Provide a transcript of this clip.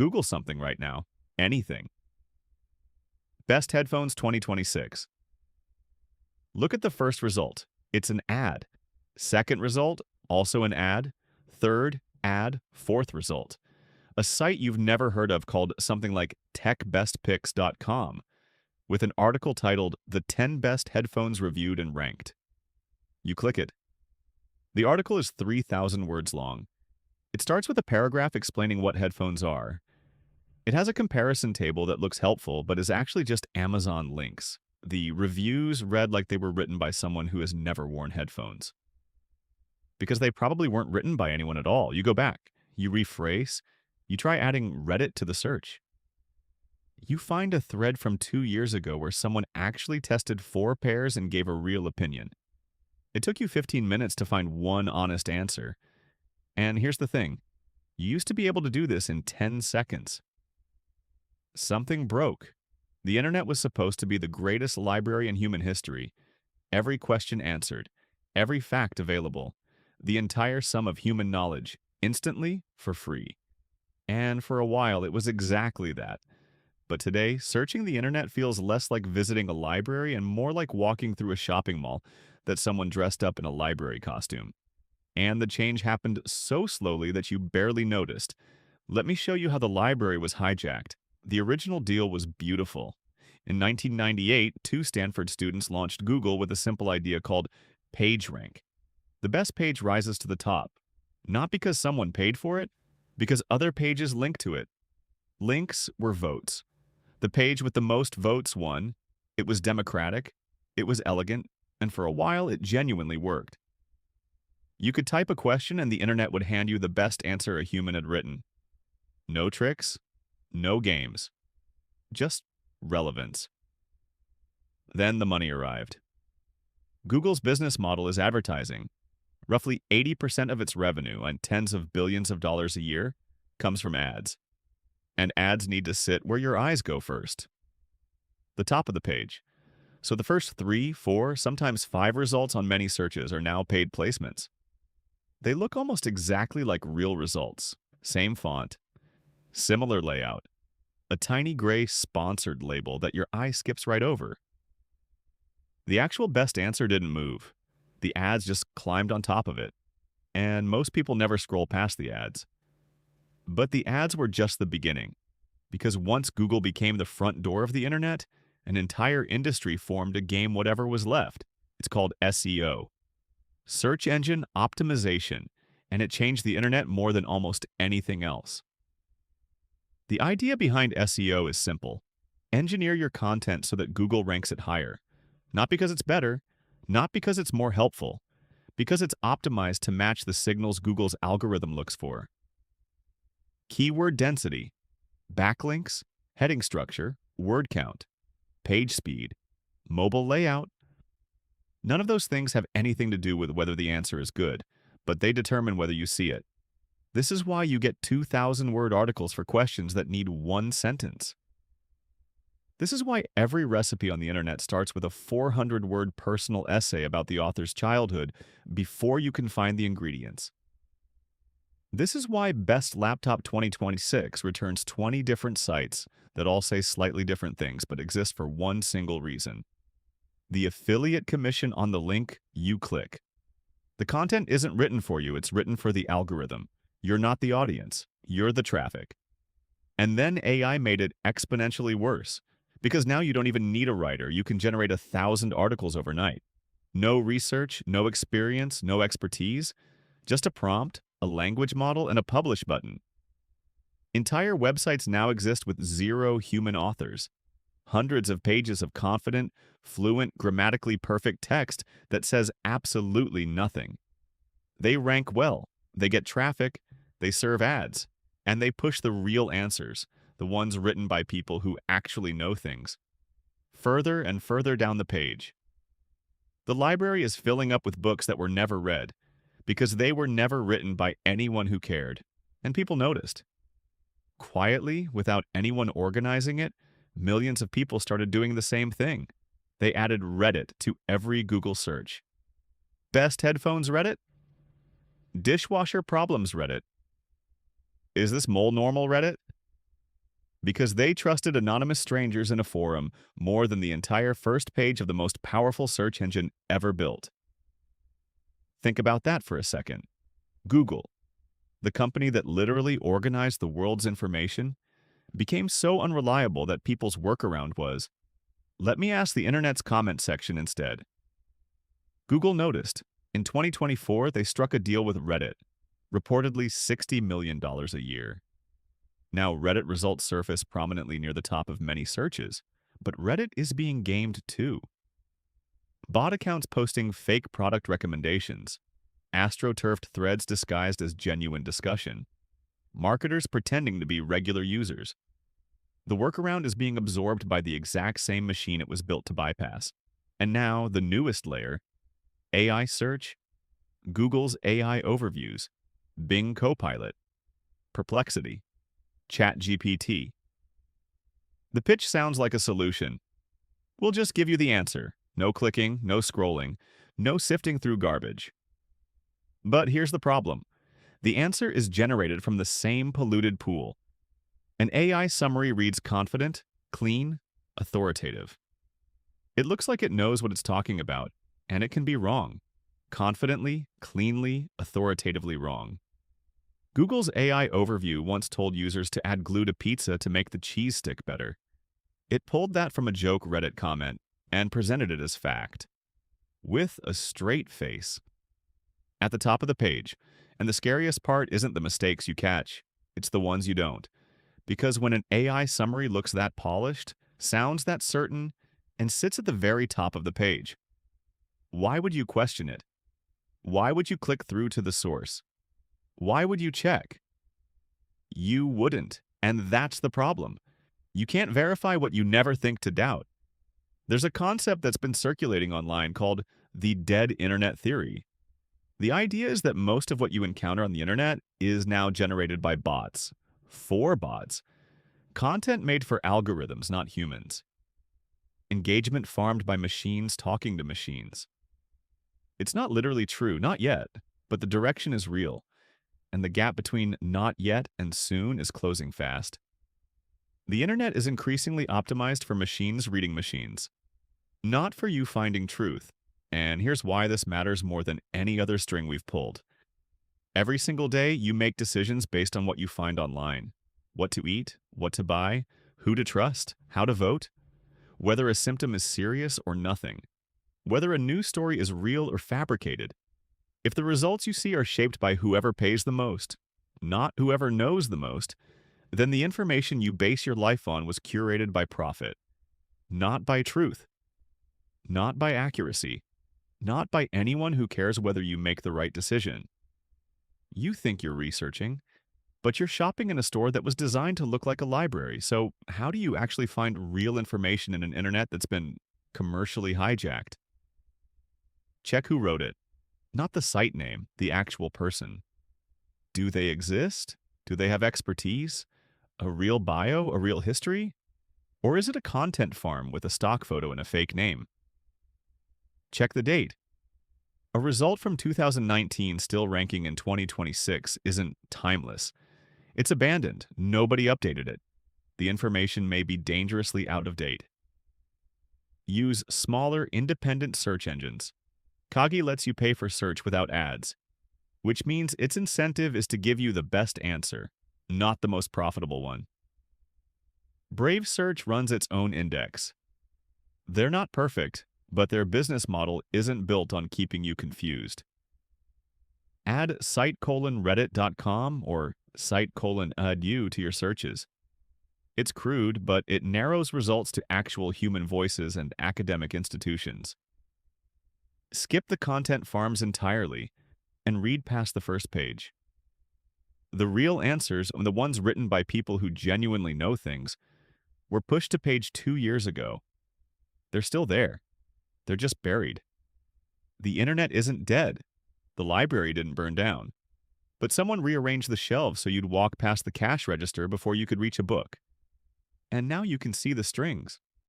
Google something right now. Anything. Best headphones 2026. Look at the first result. It's an ad. Second result, also an ad. Third, ad. Fourth result. A site you've never heard of called something like techbestpicks.com with an article titled The 10 Best Headphones Reviewed and Ranked. You click it. The article is 3,000 words long. It starts with a paragraph explaining what headphones are. It has a comparison table that looks helpful but is actually just Amazon links. The reviews read like they were written by someone who has never worn headphones. Because they probably weren't written by anyone at all. You go back, you rephrase, you try adding Reddit to the search. You find a thread from 2 years ago where someone actually tested 4 pairs and gave a real opinion. It took you 15 minutes to find one honest answer. And here's the thing. You used to be able to do this in 10 seconds. Something broke. The internet was supposed to be the greatest library in human history. Every question answered, every fact available, the entire sum of human knowledge, instantly for free. And for a while, it was exactly that. But today, searching the internet feels less like visiting a library and more like walking through a shopping mall that someone dressed up in a library costume. And the change happened so slowly that you barely noticed. Let me show you how the library was hijacked. The original deal was beautiful. In 1998, 2 Stanford students launched Google with a simple idea called PageRank. The best page rises to the top, not because someone paid for it, because other pages link to it. Links were votes. The page with the most votes won. It was democratic, it was elegant, and for a while it genuinely worked. You could type a question and the internet would hand you the best answer a human had written. No tricks, no games, just relevance. Then the money arrived. Google's business model is advertising. Roughly 80% of its revenue, and tens of billions of dollars a year, comes from ads. And ads need to sit where your eyes go first. The top of the page. So the first 3, 4, sometimes 5 results on many searches are now paid placements. They look almost exactly like real results. Same font, similar layout, a tiny gray sponsored label that your eye skips right over. The actual best answer didn't move. The ads just climbed on top of it. And most people never scroll past the ads. But the ads were just the beginning. Because once Google became the front door of the internet, an entire industry formed to game whatever was left. It's called SEO. Search engine optimization, and it changed the internet more than almost anything else. The idea behind SEO is simple. Engineer your content so that Google ranks it higher. Not because it's better, not because it's more helpful, because it's optimized to match the signals Google's algorithm looks for. Keyword density, backlinks, heading structure, word count, page speed, mobile layout. None of those things have anything to do with whether the answer is good, but they determine whether you see it. This is why you get 2,000-word articles for questions that need 1 sentence. This is why every recipe on the internet starts with a 400-word personal essay about the author's childhood before you can find the ingredients. This is why Best Laptop 2026 returns 20 different sites that all say slightly different things but exist for one single reason. The affiliate commission on the link you click. The content isn't written for you, it's written for the algorithm. You're not the audience, you're the traffic. And then AI made it exponentially worse, because now you don't even need a writer, you can generate 1,000 articles overnight. No research, no experience, no expertise, just a prompt, a language model, and a publish button. Entire websites now exist with 0 human authors. Hundreds of pages of confident, fluent, grammatically perfect text that says absolutely nothing. They rank well, they get traffic, they serve ads, and they push the real answers, the ones written by people who actually know things, further and further down the page. The library is filling up with books that were never read, because they were never written by anyone who cared, and people noticed. Quietly, without anyone organizing it, millions of people started doing the same thing. They added Reddit to every Google search. Best headphones Reddit? Dishwasher problems Reddit. Is this mole normal Reddit? Because they trusted anonymous strangers in a forum more than the entire first page of the most powerful search engine ever built. Think about that for a second. Google, the company that literally organized the world's information, became so unreliable that people's workaround was, let me ask the internet's comment section instead. Google noticed. In 2024, they struck a deal with Reddit, reportedly $60 million a year. Now, Reddit results surface prominently near the top of many searches, but Reddit is being gamed too. Bot accounts posting fake product recommendations, astroturfed threads disguised as genuine discussion, marketers pretending to be regular users. The workaround is being absorbed by the exact same machine it was built to bypass. And now, the newest layer, AI search, Google's AI overviews, Bing Copilot, Perplexity, ChatGPT. The pitch sounds like a solution. We'll just give you the answer. No clicking, no scrolling, no sifting through garbage. But here's the problem. The answer is generated from the same polluted pool. An AI summary reads confident, clean, authoritative. It looks like it knows what it's talking about, and it can be wrong. Confidently, cleanly, authoritatively wrong. Google's AI overview once told users to add glue to pizza to make the cheese stick better. It pulled that from a joke Reddit comment and presented it as fact, with a straight face. At the top of the page, and the scariest part isn't the mistakes you catch, it's the ones you don't. Because when an AI summary looks that polished, sounds that certain, and sits at the very top of the page, why would you question it? Why would you click through to the source? Why would you check? You wouldn't, and that's the problem. You can't verify what you never think to doubt. There's a concept that's been circulating online called the dead internet theory. The idea is that most of what you encounter on the internet is now generated by bots, for bots. Content made for algorithms, not humans. Engagement farmed by machines talking to machines. It's not literally true, not yet, but the direction is real, and the gap between not yet and soon is closing fast. The internet is increasingly optimized for machines reading machines, not for you finding truth. And here's why this matters more than any other string we've pulled. Every single day, you make decisions based on what you find online. What to eat, what to buy, who to trust, how to vote, whether a symptom is serious or nothing, whether a news story is real or fabricated. If the results you see are shaped by whoever pays the most, not whoever knows the most, then the information you base your life on was curated by profit, not by truth, not by accuracy, not by anyone who cares whether you make the right decision. You think you're researching, but you're shopping in a store that was designed to look like a library, so how do you actually find real information in an internet that's been commercially hijacked? Check who wrote it. Not the site name, the actual person. Do they exist? Do they have expertise? A real bio? A real history? Or is it a content farm with a stock photo and a fake name? Check the date. A result from 2019 still ranking in 2026 isn't timeless. It's abandoned. Nobody updated it. The information may be dangerously out of date. Use smaller, independent search engines. Kagi lets you pay for search without ads, which means its incentive is to give you the best answer, not the most profitable one. Brave Search runs its own index. They're not perfect, but their business model isn't built on keeping you confused. Add site:/reddit.com or site:/edu to your searches. It's crude, but it narrows results to actual human voices and academic institutions. Skip the content farms entirely and read past the first page. The real answers, the ones written by people who genuinely know things, were pushed to page 2 years ago. They're still there. They're just buried. The internet isn't dead. The library didn't burn down. But someone rearranged the shelves so you'd walk past the cash register before you could reach a book. And now you can see the strings.